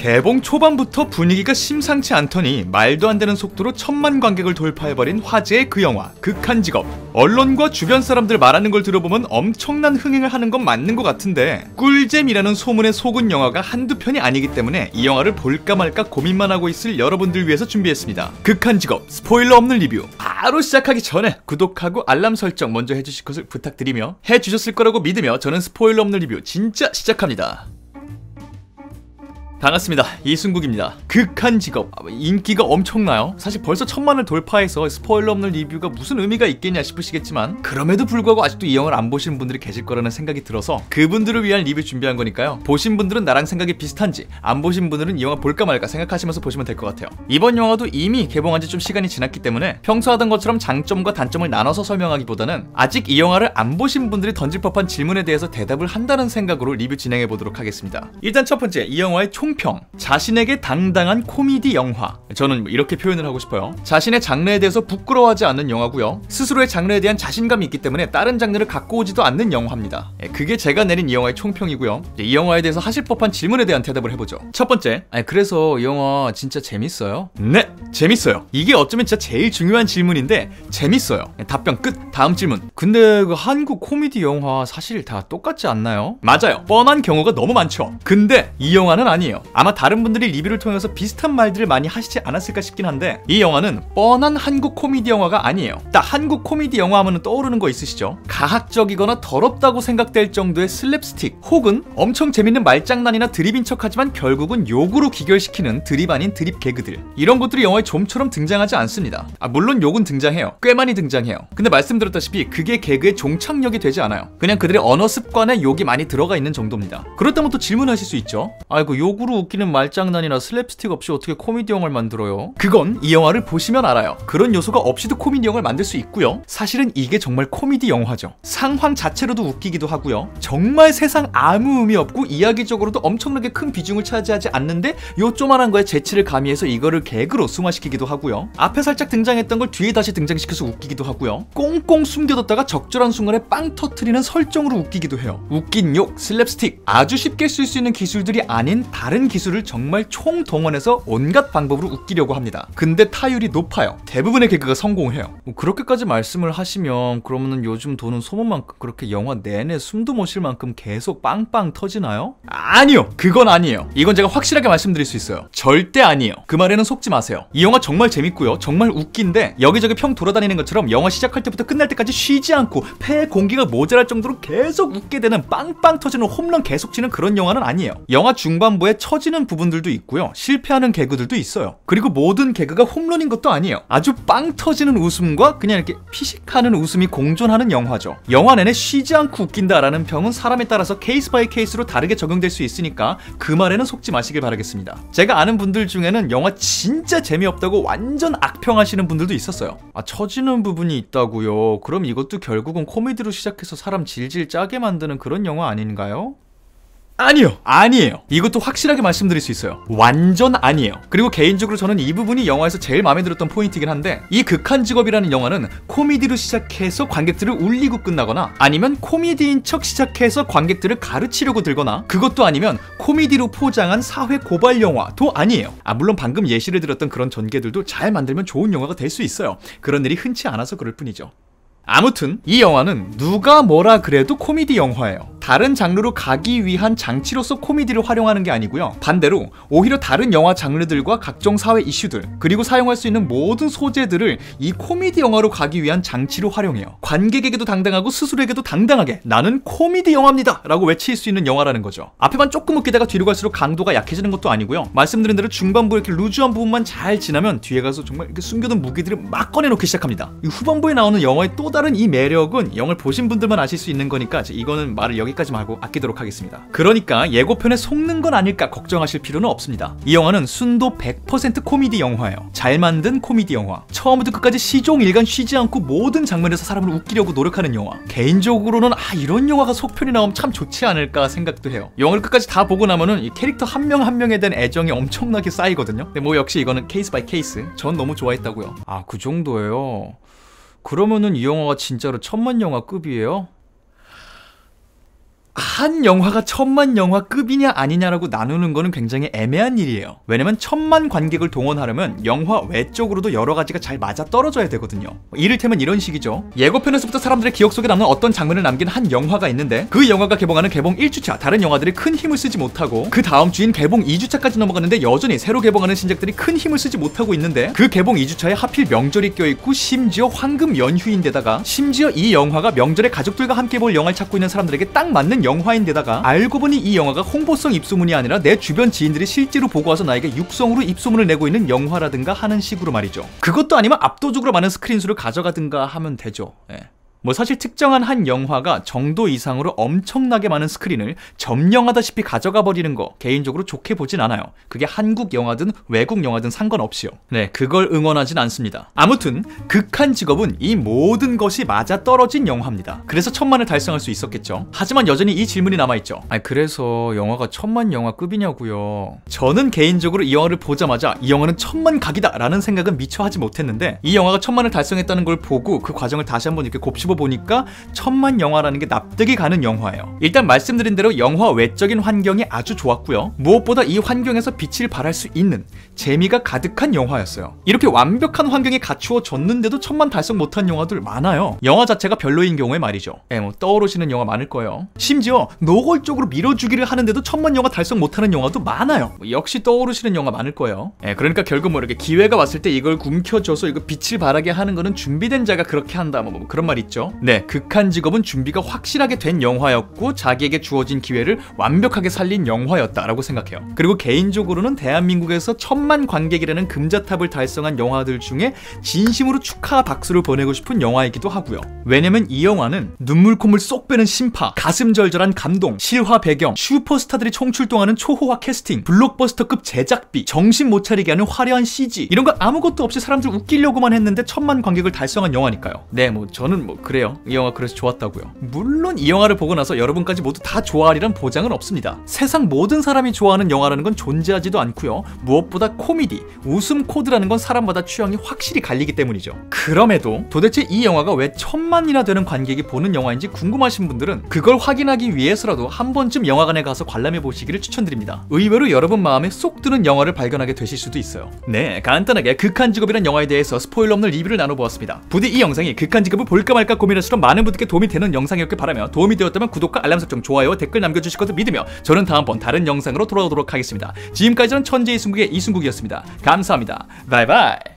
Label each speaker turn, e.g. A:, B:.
A: 개봉 초반부터 분위기가 심상치 않더니 말도 안 되는 속도로 1000만 관객을 돌파해버린 화제의 그 영화 극한직업. 언론과 주변 사람들 말하는 걸 들어보면 엄청난 흥행을 하는 건 맞는 것 같은데 꿀잼이라는 소문에 속은 영화가 한두 편이 아니기 때문에 이 영화를 볼까 말까 고민만 하고 있을 여러분들 위해서 준비했습니다. 극한직업 스포일러 없는 리뷰. 바로 시작하기 전에 구독하고 알람 설정 먼저 해주실 것을 부탁드리며 해주셨을 거라고 믿으며 저는 스포일러 없는 리뷰 진짜 시작합니다. 반갑습니다. 이승국입니다. 극한직업 인기가 엄청나요? 사실 벌써 1000만을 돌파해서 스포일러 없는 리뷰가 무슨 의미가 있겠냐 싶으시겠지만 그럼에도 불구하고 아직도 이 영화를 안 보신 분들이 계실 거라는 생각이 들어서 그분들을 위한 리뷰 준비한 거니까요. 보신 분들은 나랑 생각이 비슷한지 안 보신 분들은 이 영화 볼까 말까 생각하시면서 보시면 될 것 같아요. 이번 영화도 이미 개봉한 지 좀 시간이 지났기 때문에 평소 하던 것처럼 장점과 단점을 나눠서 설명하기보다는 아직 이 영화를 안 보신 분들이 던질 법한 질문에 대해서 대답을 한다는 생각으로 리뷰 진행해 보도록 하겠습니다. 일단 첫 번째, 이 영화의 총평. 자신에게 당당한 코미디 영화. 저는 이렇게 표현을 하고 싶어요. 자신의 장르에 대해서 부끄러워하지 않는 영화고요. 스스로의 장르에 대한 자신감이 있기 때문에 다른 장르를 갖고 오지도 않는 영화입니다. 그게 제가 내린 이 영화의 총평이고요. 이 영화에 대해서 하실 법한 질문에 대한 대답을 해보죠. 첫 번째, 그래서 이 영화 진짜 재밌어요? 네, 재밌어요. 이게 어쩌면 진짜 제일 중요한 질문인데 재밌어요. 답변 끝. 다음 질문. 근데 그 한국 코미디 영화 사실 다 똑같지 않나요? 맞아요. 뻔한 경우가 너무 많죠. 근데 이 영화는 아니에요. 아마 다른 분들이 리뷰를 통해서 비슷한 말들을 많이 하시지 않았을까 싶긴 한데 이 영화는 뻔한 한국 코미디 영화가 아니에요. 딱 한국 코미디 영화 하면 떠오르는 거 있으시죠? 가학적이거나 더럽다고 생각될 정도의 슬랩스틱 혹은 엄청 재밌는 말장난이나 드립인 척하지만 결국은 욕으로 귀결시키는 드립 아닌 드립 개그들, 이런 것들이 영화에 좀처럼 등장하지 않습니다. 물론 욕은 등장해요. 꽤 많이 등장해요. 근데 말씀드렸다시피 그게 개그의 종착역이 되지 않아요. 그냥 그들의 언어 습관에 욕이 많이 들어가 있는 정도입니다. 그렇다면 또 질문하실 수 있죠. 아이고, 욕으로 웃기는 말장난이나 슬랩스틱 없이 어떻게 코미디 영화를 만들어요? 그건 이 영화를 보시면 알아요. 그런 요소가 없이도 코미디 영화를 만들 수 있고요. 사실은 이게 정말 코미디 영화죠. 상황 자체로도 웃기기도 하고요. 정말 세상 아무 의미 없고 이야기적으로도 엄청나게 큰 비중을 차지하지 않는데 요 조만한 거에 재치를 가미해서 이거를 개그로 승화시키기도 하고요. 앞에 살짝 등장했던 걸 뒤에 다시 등장시켜서 웃기기도 하고요. 꽁꽁 숨겨뒀다가 적절한 순간에 빵 터트리는 설정으로 웃기기도 해요. 웃긴 욕, 슬랩스틱, 아주 쉽게 쓸 수 있는 기술들이 아닌 다른 기술을 정말 총동원해서 온갖 방법으로 웃기려고 합니다. 근데 타율이 높아요. 대부분의 개그가 성공해요. 그렇게까지 말씀을 하시면 그러면은 요즘 도는 소문만큼 그렇게 영화 내내 숨도 못 쉴 만큼 계속 빵빵 터지나요? 아니요, 그건 아니에요. 이건 제가 확실하게 말씀드릴 수 있어요. 절대 아니에요. 그 말에는 속지 마세요. 이 영화 정말 재밌고요. 정말 웃긴데 여기저기 평 돌아다니는 것처럼 영화 시작할 때부터 끝날 때까지 쉬지 않고 폐에 공기가 모자랄 정도로 계속 웃게 되는 빵빵 터지는 홈런 계속 치는 그런 영화는 아니에요. 영화 중반부에 처지는 부분들도 있고요. 실패하는 개그들도 있어요. 그리고 모든 개그가 홈런인 것도 아니에요. 아주 빵 터지는 웃음과 그냥 이렇게 피식하는 웃음이 공존하는 영화죠. 영화 내내 쉬지 않고 웃긴다라는 평은 사람에 따라서 케이스 바이 케이스로 다르게 적용될 수 있으니까 그 말에는 속지 마시길 바라겠습니다. 제가 아는 분들 중에는 영화 진짜 재미없다고 완전 악평하시는 분들도 있었어요. 처지는 부분이 있다고요? 그럼 이것도 결국은 코미디로 시작해서 사람 질질 짜게 만드는 그런 영화 아닌가요? 아니에요. 이것도 확실하게 말씀드릴 수 있어요. 완전 아니에요. 그리고 개인적으로 저는 이 부분이 영화에서 제일 마음에 들었던 포인트이긴 한데 이 극한직업이라는 영화는 코미디로 시작해서 관객들을 울리고 끝나거나 아니면 코미디인 척 시작해서 관객들을 가르치려고 들거나 그것도 아니면 코미디로 포장한 사회 고발 영화도 아니에요. 물론 방금 예시를 들었던 그런 전개들도 잘 만들면 좋은 영화가 될 수 있어요. 그런 일이 흔치 않아서 그럴 뿐이죠. 아무튼 이 영화는 누가 뭐라 그래도 코미디 영화예요. 다른 장르로 가기 위한 장치로서 코미디를 활용하는 게 아니고요. 반대로 오히려 다른 영화 장르들과 각종 사회 이슈들 그리고 사용할 수 있는 모든 소재들을 이 코미디 영화로 가기 위한 장치로 활용해요. 관객에게도 당당하고 스스로에게도 당당하게 나는 코미디 영화입니다 라고 외칠 수 있는 영화라는 거죠. 앞에만 조금 웃기다가 뒤로 갈수록 강도가 약해지는 것도 아니고요. 말씀드린 대로 중반부에 이렇게 루즈한 부분만 잘 지나면 뒤에 가서 정말 이렇게 숨겨둔 무기들을 막 꺼내놓기 시작합니다. 이 후반부에 나오는 영화의 또 다른 이 매력은 영화를 보신 분들만 아실 수 있는 거니까 이거는 말을 여기까지만 하고 아끼도록 하겠습니다. 그러니까 예고편에 속는 건 아닐까 걱정하실 필요는 없습니다. 이 영화는 순도 100% 코미디 영화예요. 잘 만든 코미디 영화. 처음부터 끝까지 시종일관 쉬지 않고 모든 장면에서 사람을 웃기려고 노력하는 영화. 개인적으로는 이런 영화가 속편이 나오면 참 좋지 않을까 생각도 해요. 영화를 끝까지 다 보고 나면은 이 캐릭터 한 명 한 명에 대한 애정이 엄청나게 쌓이거든요. 근데 뭐 역시 이거는 케이스 바이 케이스. 전 너무 좋아했다고요. 그 정도예요. 그러면은 이 영화가 진짜로 천만 영화급이에요? 한 영화가 1000만 영화급이냐 아니냐라고 나누는 거는 굉장히 애매한 일이에요. 왜냐면 1000만 관객을 동원하려면 영화 외적으로도 여러 가지가 잘 맞아 떨어져야 되거든요. 이를테면 이런 식이죠. 예고편에서부터 사람들의 기억 속에 남는 어떤 장면을 남긴 한 영화가 있는데 그 영화가 개봉하는 개봉 1주차 다른 영화들이 큰 힘을 쓰지 못하고 그 다음 주인 개봉 2주차까지 넘어갔는데 여전히 새로 개봉하는 신작들이 큰 힘을 쓰지 못하고 있는데 그 개봉 2주차에 하필 명절이 껴있고 심지어 황금 연휴인데다가 심지어 이 영화가 명절에 가족들과 함께 볼 영화를 찾고 있는 사람들에게 딱 맞는 영화인데다가 알고 보니 이 영화가 홍보성 입소문이 아니라 내 주변 지인들이 실제로 보고 와서 나에게 육성으로 입소문을 내고 있는 영화라든가 하는 식으로 말이죠. 그것도 아니면 압도적으로 많은 스크린수를 가져가든가 하면 되죠. 뭐 사실 특정한 한 영화가 정도 이상으로 엄청나게 많은 스크린을 점령하다시피 가져가 버리는 거 개인적으로 좋게 보진 않아요. 그게 한국 영화든 외국 영화든 상관없이요. 네, 그걸 응원하진 않습니다. 아무튼 극한 직업은 이 모든 것이 맞아떨어진 영화입니다. 그래서 1000만을 달성할 수 있었겠죠. 하지만 여전히 이 질문이 남아있죠. 아니 그래서 영화가 1000만 영화급이냐고요. 저는 개인적으로 이 영화를 보자마자 이 영화는 1000만 각이다 라는 생각은 미처 하지 못했는데 이 영화가 1000만을 달성했다는 걸 보고 그 과정을 다시 한번 이렇게 곱씹어 보니까 1000만 영화라는 게 납득이 가는 영화예요. 일단 말씀드린 대로 영화 외적인 환경이 아주 좋았고요. 무엇보다 이 환경에서 빛을 발할 수 있는 재미가 가득한 영화였어요. 이렇게 완벽한 환경이 갖추어졌는데도 1000만 달성 못한 영화들 많아요. 영화 자체가 별로인 경우에 말이죠. 뭐 떠오르시는 영화 많을 거예요. 심지어 노골적으로 밀어주기를 하는데도 1000만 영화 달성 못하는 영화도 많아요. 역시 떠오르시는 영화 많을 거예요. 그러니까 결국 뭐 이렇게 기회가 왔을 때 이걸 굶켜줘서 이거 빛을 발하게 하는 거는 준비된 자가 그렇게 한다 뭐 그런 말 있죠. 네, 극한 직업은 준비가 확실하게 된 영화였고 자기에게 주어진 기회를 완벽하게 살린 영화였다라고 생각해요. 그리고 개인적으로는 대한민국에서 1000만 관객이라는 금자탑을 달성한 영화들 중에 진심으로 축하 박수를 보내고 싶은 영화이기도 하고요. 왜냐면 이 영화는 눈물 콧물 쏙 빼는 심파, 가슴 절절한 감동, 실화 배경, 슈퍼스타들이 총출동하는 초호화 캐스팅, 블록버스터급 제작비, 정신 못 차리게 하는 화려한 CG 이런 거 아무것도 없이 사람들 웃기려고만 했는데 1000만 관객을 달성한 영화니까요. 네, 뭐 저는 뭐 그래요. 이 영화 그래서 좋았다고요. 물론 이 영화를 보고 나서 여러분까지 모두 다 좋아하리란 보장은 없습니다. 세상 모든 사람이 좋아하는 영화라는 건 존재하지도 않고요. 무엇보다 코미디, 웃음 코드라는 건 사람마다 취향이 확실히 갈리기 때문이죠. 그럼에도 도대체 이 영화가 왜 1000만이나 되는 관객이 보는 영화인지 궁금하신 분들은 그걸 확인하기 위해서라도 한 번쯤 영화관에 가서 관람해 보시기를 추천드립니다. 의외로 여러분 마음에 쏙 드는 영화를 발견하게 되실 수도 있어요. 네, 간단하게 극한 직업이란 영화에 대해서 스포일러 없는 리뷰를 나눠보았습니다. 부디 이 영상이 극한 직업을 볼까 말까 고민하시던 많은 분들께 도움이 되는 영상이었길 바라며 도움이 되었다면 구독과 알람 설정, 좋아요와 댓글 남겨주실 것을 믿으며 저는 다음번 다른 영상으로 돌아오도록 하겠습니다. 지금까지는 천재의 순국의 이순국이었습니다. 감사합니다. 바이바이.